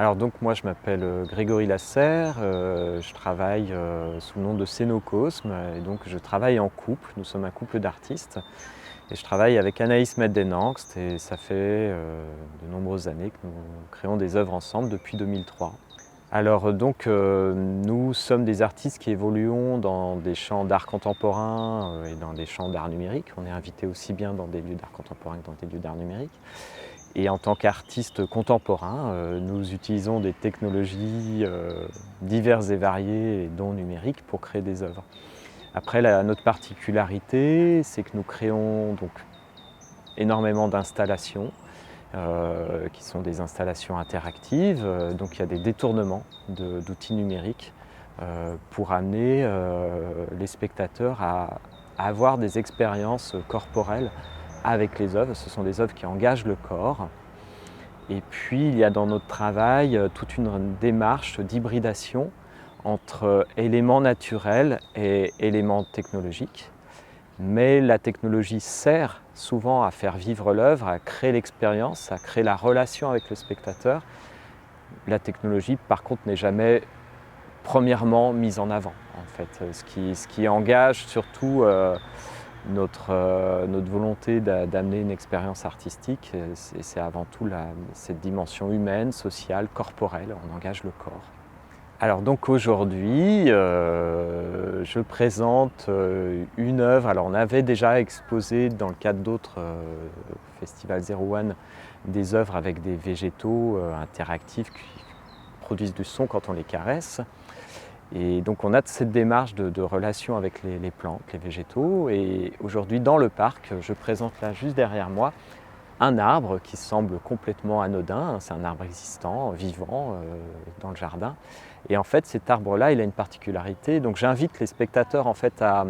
Alors donc moi je m'appelle Grégory Lasserre, je travaille sous le nom de Cénocosme et donc je travaille en couple, nous sommes un couple d'artistes et je travaille avec Anaïs Meddenangst et ça fait de nombreuses années que nous créons des œuvres ensemble depuis 2003. Alors donc nous sommes des artistes qui évoluons dans des champs d'art contemporain et dans des champs d'art numérique. On est invité aussi bien dans des lieux d'art contemporain que dans des lieux d'art numérique. Et en tant qu'artistes contemporains, nous utilisons des technologies diverses et variées, dont numériques, pour créer des œuvres. Après, notre particularité, c'est que nous créons donc énormément d'installations, qui sont des installations interactives. Donc il y a des détournements d'outils numériques pour amener les spectateurs à avoir des expériences corporelles avec les œuvres. Ce sont des œuvres qui engagent le corps. Et puis il y a dans notre travail toute une démarche d'hybridation entre éléments naturels et éléments technologiques. Mais la technologie sert souvent à faire vivre l'œuvre, à créer l'expérience, à créer la relation avec le spectateur. La technologie, par contre, n'est jamais premièrement mise en avant, en fait. Ce qui engage surtout notre volonté d'amener une expérience artistique, c'est avant tout cette dimension humaine, sociale, corporelle, on engage le corps. Alors donc aujourd'hui, je présente une œuvre. Alors on avait déjà exposé dans le cadre d'autres festivals Zero One des œuvres avec des végétaux interactifs qui produisent du son quand on les caresse. Et donc on a cette démarche de relation avec les plantes, les végétaux. Et aujourd'hui dans le parc, je présente là juste derrière moi un arbre qui semble complètement anodin. C'est un arbre existant, vivant dans le jardin. Et en fait cet arbre-là, il a une particularité. Donc j'invite les spectateurs en fait à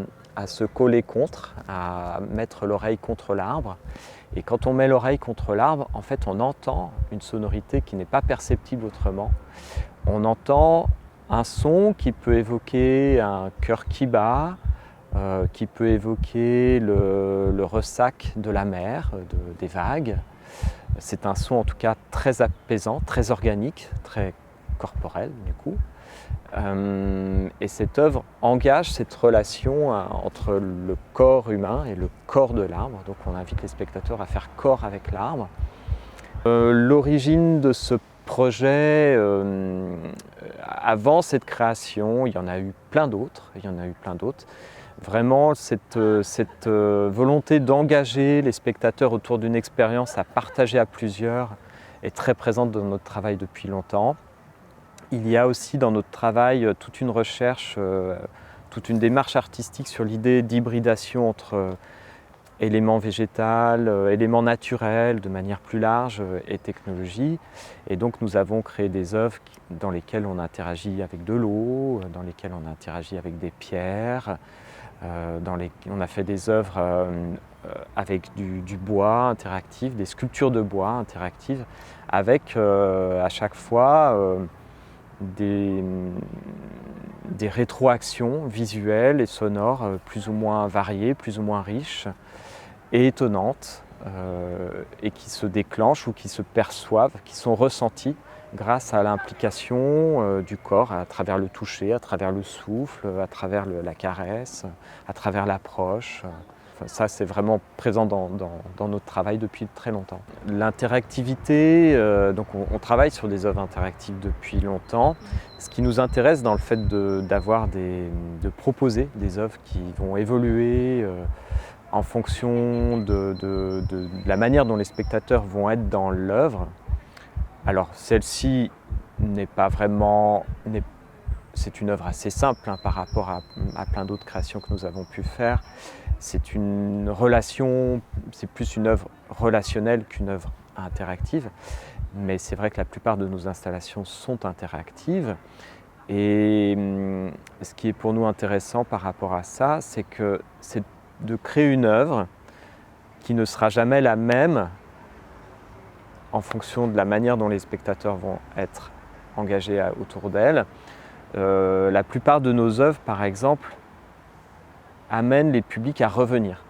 se coller contre, à mettre l'oreille contre l'arbre. Et quand on met l'oreille contre l'arbre, en fait on entend une sonorité qui n'est pas perceptible autrement. On entend un son qui peut évoquer un cœur qui bat, qui peut évoquer le ressac de la mer, des vagues. C'est un son en tout cas très apaisant, très organique, très corporel du coup. Et cette œuvre engage cette relation entre le corps humain et le corps de l'arbre. Donc on invite les spectateurs à faire corps avec l'arbre. L'origine de ce projet, avant cette création, il y en a eu plein d'autres. Vraiment, cette volonté d'engager les spectateurs autour d'une expérience à partager à plusieurs est très présente dans notre travail depuis longtemps. Il y a aussi dans notre travail toute une recherche, toute une démarche artistique sur l'idée d'hybridation entre éléments végétaux, éléments naturels de manière plus large et technologie. Et donc nous avons créé des œuvres dans lesquelles on interagit avec de l'eau, dans lesquelles on interagit avec des pierres. On a fait des œuvres avec du bois interactif, des sculptures de bois interactives, avec à chaque fois des rétroactions visuelles et sonores plus ou moins variées, plus ou moins riches et étonnantes, et qui se déclenchent ou qui se perçoivent, qui sont ressenties grâce à l'implication du corps, à travers le toucher, à travers le souffle, à travers la caresse, à travers l'approche. Ça, c'est vraiment présent dans notre travail depuis très longtemps. L'interactivité, donc on travaille sur des œuvres interactives depuis longtemps. Ce qui nous intéresse dans le fait de proposer des œuvres qui vont évoluer en fonction de la manière dont les spectateurs vont être dans l'œuvre. Alors celle-ci n'est pas vraiment... C'est une œuvre assez simple par rapport à plein d'autres créations que nous avons pu faire. C'est une relation, c'est plus une œuvre relationnelle qu'une œuvre interactive. Mais c'est vrai que la plupart de nos installations sont interactives. Et ce qui est pour nous intéressant par rapport à ça, c'est de créer une œuvre qui ne sera jamais la même en fonction de la manière dont les spectateurs vont être engagés autour d'elle. La plupart de nos œuvres, par exemple, amènent les publics à revenir,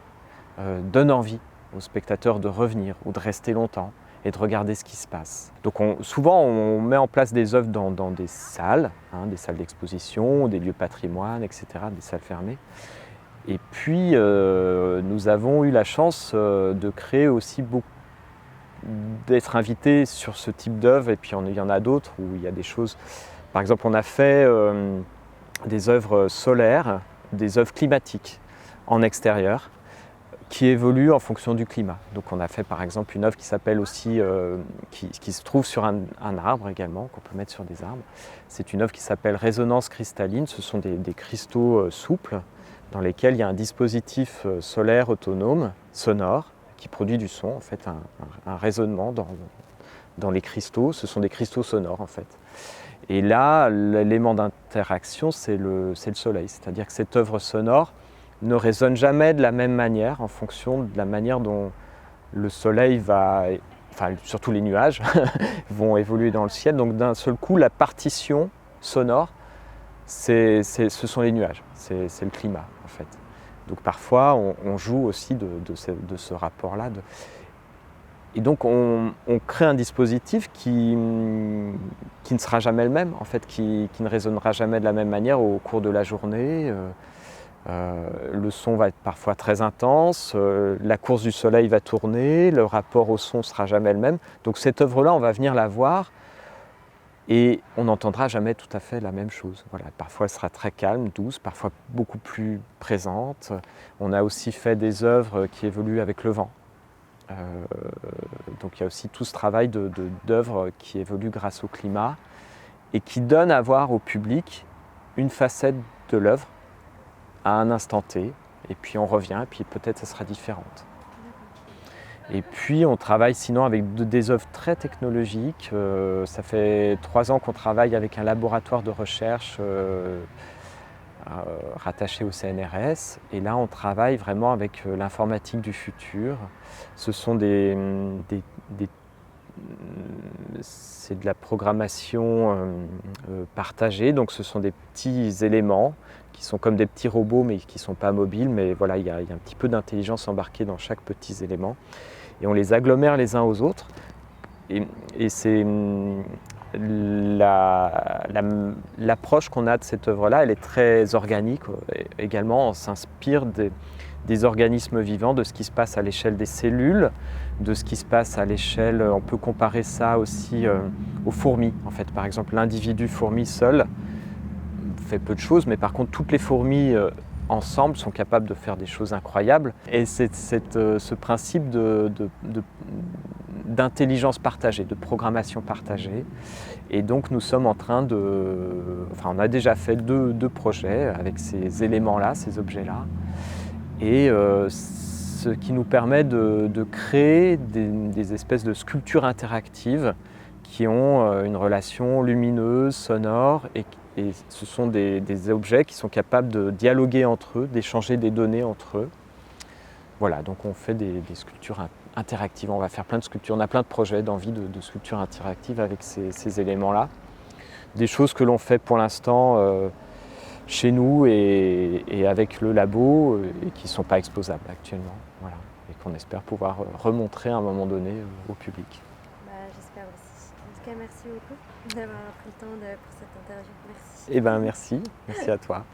donnent envie aux spectateurs de revenir ou de rester longtemps. et de regarder ce qui se passe. Donc souvent on met en place des œuvres dans des salles d'exposition, des lieux patrimoine, etc., des salles fermées. Et puis nous avons eu la chance de créer aussi d'être invités sur ce type d'œuvre, et puis il y en a d'autres où il y a des choses. Par exemple, on a fait des œuvres solaires, des œuvres climatiques en extérieur, qui évoluent en fonction du climat. Donc on a fait par exemple une œuvre qui s'appelle aussi, qui se trouve sur un arbre également, qu'on peut mettre sur des arbres. C'est une œuvre qui s'appelle Résonance cristalline. Ce sont des cristaux souples dans lesquels il y a un dispositif solaire autonome, sonore, qui produit du son, en fait, un résonnement dans les cristaux. Ce sont des cristaux sonores en fait. Et là, l'élément d'interaction, c'est le soleil. C'est-à-dire que cette œuvre sonore ne résonne jamais de la même manière en fonction de la manière dont le soleil va, enfin surtout les nuages, vont évoluer dans le ciel. Donc d'un seul coup, la partition sonore, ce sont les nuages, c'est le climat en fait. Donc parfois, on joue aussi de ce rapport-là. Et donc on crée un dispositif qui ne sera jamais le même, en fait, qui ne résonnera jamais de la même manière au cours de la journée. Le son va être parfois très intense, la course du soleil va tourner, le rapport au son ne sera jamais le même. Donc cette œuvre-là, on va venir la voir et on n'entendra jamais tout à fait la même chose. Voilà. Parfois elle sera très calme, douce, parfois beaucoup plus présente. On a aussi fait des œuvres qui évoluent avec le vent. Donc il y a aussi tout ce travail d'œuvres qui évoluent grâce au climat et qui donnent à voir au public une facette de l'œuvre à un instant T, et puis on revient, et puis peut-être ça sera différente. Et puis on travaille sinon avec des œuvres très technologiques. Ça fait 3 ans qu'on travaille avec un laboratoire de recherche rattaché au CNRS, et là on travaille vraiment avec l'informatique du futur. Ce sont c'est de la programmation partagée, donc ce sont des petits éléments qui sont comme des petits robots mais qui ne sont pas mobiles, mais voilà, il y a un petit peu d'intelligence embarquée dans chaque petit élément, et on les agglomère les uns aux autres, et c'est l'approche qu'on a de cette œuvre-là, elle est très organique également. On s'inspire des organismes vivants, de ce qui se passe à l'échelle des cellules, de ce qui se passe à l'échelle, on peut comparer ça aussi aux fourmis. En fait, par exemple, l'individu fourmi seul fait peu de choses, mais par contre, toutes les fourmis ensemble sont capables de faire des choses incroyables. Et c'est ce principe d'intelligence partagée, de programmation partagée. Et donc nous sommes en train on a déjà fait deux projets avec ces éléments-là, ces objets-là. Et ce qui nous permet de créer des espèces de sculptures interactives qui ont une relation lumineuse, sonore, et ce sont des objets qui sont capables de dialoguer entre eux, d'échanger des données entre eux. Voilà, donc on fait des sculptures interactives, on va faire plein de sculptures, on a plein de projets d'envie de sculptures interactives avec ces éléments-là. Des choses que l'on fait pour l'instant chez nous et avec le labo et qui ne sont pas exposables actuellement. Voilà. Et qu'on espère pouvoir remontrer à un moment donné au public. J'espère aussi. En tout cas, merci beaucoup d'avoir pris le temps pour cette interview. Merci. Eh bien, merci à toi.